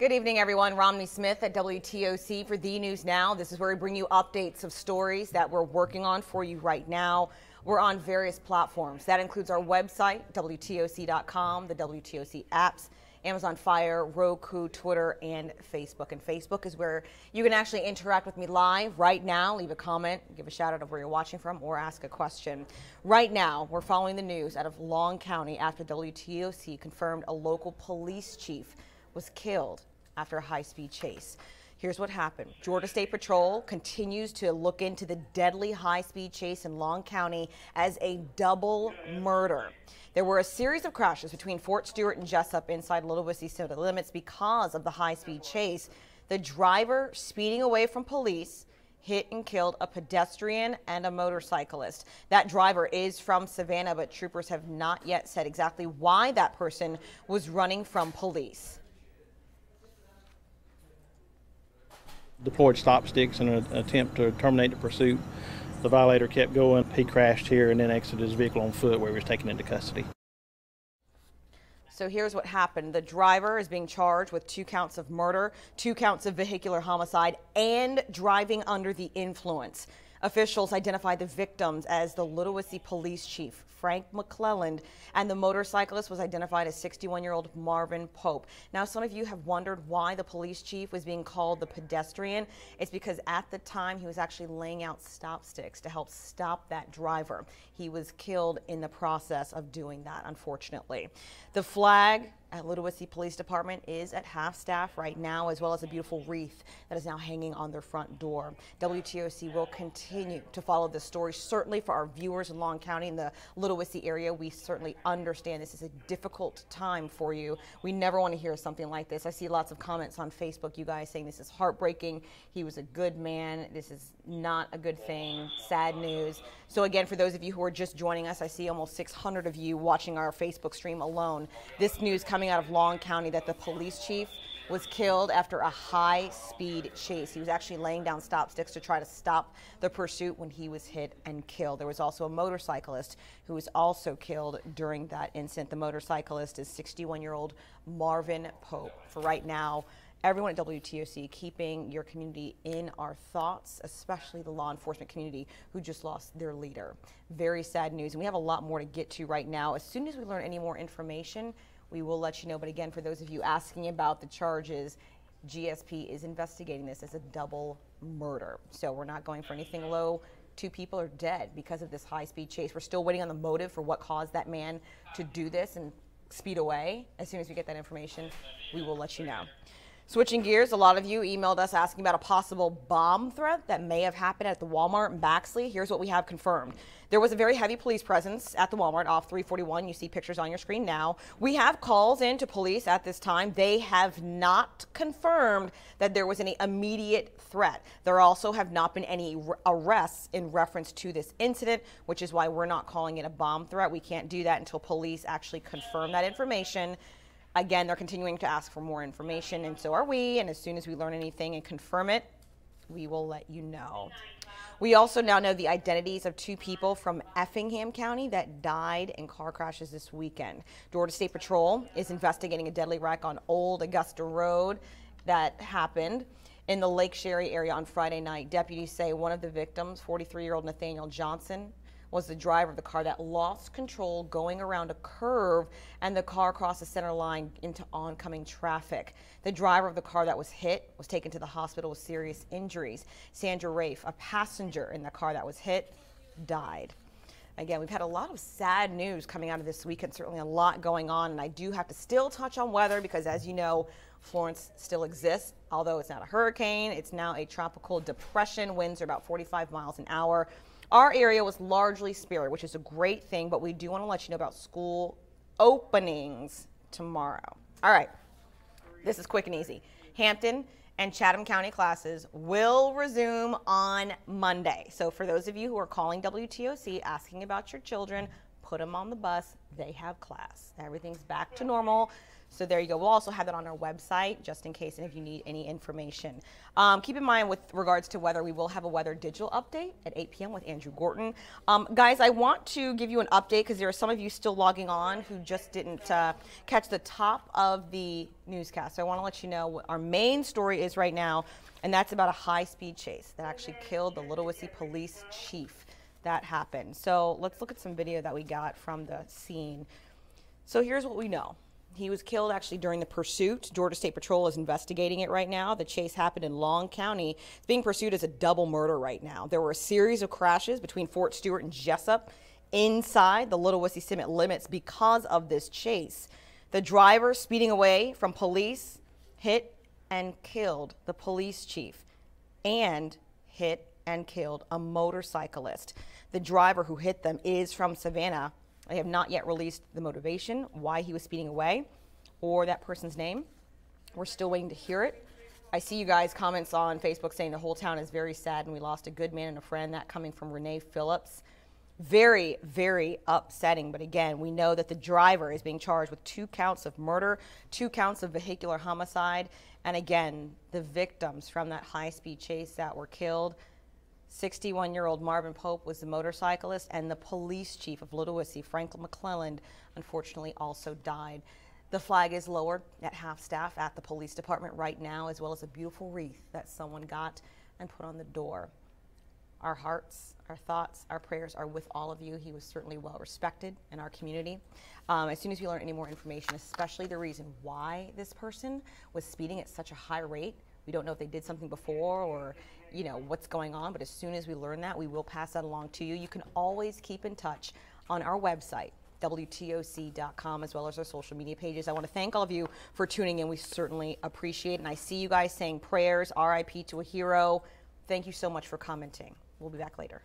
Good evening, everyone. Romney Smith at WTOC for The News Now. This is where we bring you updates of stories that we're working on for you right now. We're on various platforms. That includes our website, WTOC.com, the WTOC apps, Amazon Fire, Roku, Twitter, and Facebook. And Facebook is where you can actually interact with me live right now. Leave a comment, give a shout out of where you're watching from, or ask a question. Right now, we're following the news out of Long County after WTOC confirmed a local police chief was killed after a high-speed chase. Here's what happened. Georgia State Patrol continues to look into the deadly high-speed chase in Long County as a double murder. There were a series of crashes between Fort Stewart and Jessup inside Little Whiskey city limits because of the high-speed chase. The driver speeding away from police hit and killed a pedestrian and a motorcyclist. That driver is from Savannah, but troopers have not yet said exactly why that person was running from police. Deployed stop sticks in an attempt to terminate the pursuit. The violator kept going. He crashed here and then exited his vehicle on foot where he was taken into custody. So here's what happened. The driver is being charged with 2 counts of murder, 2 counts of vehicular homicide, and driving under the influence. Officials identified the victims as the Little Whiskey police chief, Frank McClelland, and the motorcyclist was identified as 61-year-old Marvin Pope. Now, some of you have wondered why the police chief was being called the pedestrian. It's because at the time he was actually laying out stop sticks to help stop that driver. He was killed in the process of doing that, unfortunately. The flag at Little Whiskey Police Department is at half staff right now, as well as a beautiful wreath that is now hanging on their front door. WTOC will continue to follow this story. Certainly for our viewers in Long County and the Little Whiskey area, we certainly understand this is a difficult time for you. We never want to hear something like this. I see lots of comments on Facebook, you guys saying this is heartbreaking. He was a good man. This is not a good thing. Sad news. So again, for those of you who are just joining us, I see almost 600 of you watching our Facebook stream alone. This news coming out of Long County that the police chief was killed after a high-speed chase. He was actually laying down stop sticks to try to stop the pursuit when he was hit and killed. There was also a motorcyclist who was also killed during that incident. The motorcyclist is 61-year-old Marvin Pope. For right now, everyone at WTOC keeping your community in our thoughts, especially the law enforcement community who just lost their leader. Very sad news, and we have a lot more to get to right now. As soon as we learn any more information, we will let you know. But again, for those of you asking about the charges, GSP is investigating this as a double murder. So we're not going for anything low. 2 people are dead because of this high-speed chase. We're still waiting on the motive for what caused that man to do this and speed away. As soon as we get that information, we will let you know. Switching gears, a lot of you emailed us asking about a possible bomb threat that may have happened at the Walmart in Baxley. Here's what we have confirmed. There was a very heavy police presence at the Walmart off 341. You see pictures on your screen now. We have calls in to police at this time. They have not confirmed that there was any immediate threat. There also have not been any arrests in reference to this incident, which is why we're not calling it a bomb threat. We can't do that until police actually confirm that information. Again, they're continuing to ask for more information, and so are we. And as soon as we learn anything and confirm it, we will let you know. We also now know the identities of 2 people from Effingham County that died in car crashes this weekend. Georgia State Patrol is investigating a deadly wreck on Old Augusta Road that happened in the Lake Sherry area on Friday night. Deputies say one of the victims, 43-year-old Nathaniel Johnson, was the driver of the car that lost control going around a curve, and the car crossed the center line into oncoming traffic. The driver of the car that was hit was taken to the hospital with serious injuries. Sandra Rafe, a passenger in the car that was hit, died. Again, we've had a lot of sad news coming out of this weekend, certainly a lot going on, and I do have to still touch on weather because, as you know, Florence still exists. Although it's not a hurricane, it's now a tropical depression. Winds are about 45 miles an hour. Our area was largely spared, which is a great thing, but we do want to let you know about school openings tomorrow. All right, this is quick and easy. Hampton and Chatham County classes will resume on Monday. So for those of you who are calling WTOC asking about your children, put them on the bus. They have class. Everything's back to normal. So there you go. We'll also have that on our website just in case and if you need any information. Keep in mind with regards to weather, we will have a weather digital update at 8 p.m. with Andrew Gorton. Guys, I want to give you an update because there are some of you still logging on who just didn't catch the top of the newscast. So I want to let you know what our main story is right now, and that's about a high-speed chase that actually killed the Ludowici police chief. That happened. So let's look at some video that we got from the scene. So here's what we know. He was killed actually during the pursuit. Georgia State Patrol is investigating it right now. The chase happened in Long County. It's being pursued as a double murder right now. There were a series of crashes between Fort Stewart and Jessup inside the Ludowici city limits because of this chase. The driver speeding away from police hit and killed the police chief and hit and killed a motorcyclist. The driver who hit them is from Savannah. They have not yet released the motivation, why he was speeding away, or that person's name. We're still waiting to hear it. I see you guys' comments on Facebook saying the whole town is very sad and we lost a good man and a friend. That coming from Renee Phillips. Very, very upsetting. But again, we know that the driver is being charged with 2 counts of murder, 2 counts of vehicular homicide. And again, the victims from that high-speed chase that were killed, 61-year-old Marvin Pope was the motorcyclist, and the police chief of Ludowici, Franklin McClelland, unfortunately also died. The flag is lowered at half-staff at the police department right now, as well as a beautiful wreath that someone got and put on the door. Our hearts, our thoughts, our prayers are with all of you. He was certainly well respected in our community. As soon as we learn any more information, especially the reason why this person was speeding at such a high rate, we don't know if they did something before or, you know, what's going on, but as soon as we learn that, we will pass that along to you. You can always keep in touch on our website, WTOC.com, as well as our social media pages. I want to thank all of you for tuning in. We certainly appreciate it. And I see you guys saying prayers, RIP to a hero. Thank you so much for commenting. We'll be back later.